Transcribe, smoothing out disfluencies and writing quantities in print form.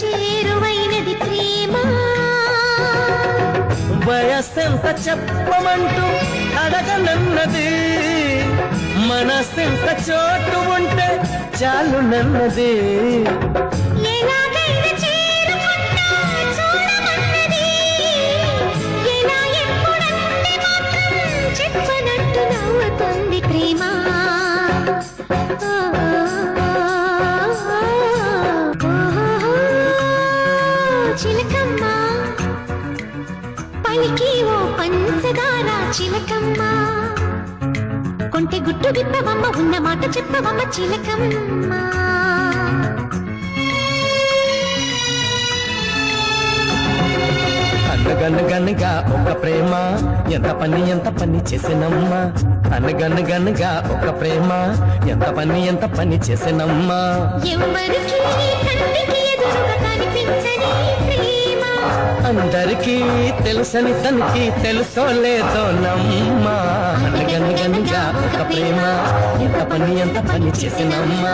చేరువైనది ప్రేమ. వయస్సెంత చెప్పమంటూ అడగనన్నది, మనసెంత చోటు ఉంటే చాలు నన్నది. ఎలాగైనా చేరుకుంటా చూడమన్నది, ఎలా ఎప్పుడంటే మాత్రం చెప్పనట్టు నవ్వుతుంది ప్రేమ. చిలకమ్మ పలికి ఓ పంచదార చిలకమ్మ, కొంటె గుట్టు విప్పవమ్మ, ఉన్న మాట చెప్పవమ్మ చిలకమ్మ. అనగనగనగా ఒక ప్రేమ ఎంత పని చేసినమ్మా. అనగనగనగా ఒక ప్రేమ ఎంత పని చేసినమ్మా. ఎవరికి కంటికి ఎదురుగా కనిపించని ప్రేమ, అందరికీ తెలుసని తనకి తెలుసో లేదో నమ్మా. అనగనగనగా ఒక ప్రేమ ఎంత పని చేసినమ్మా.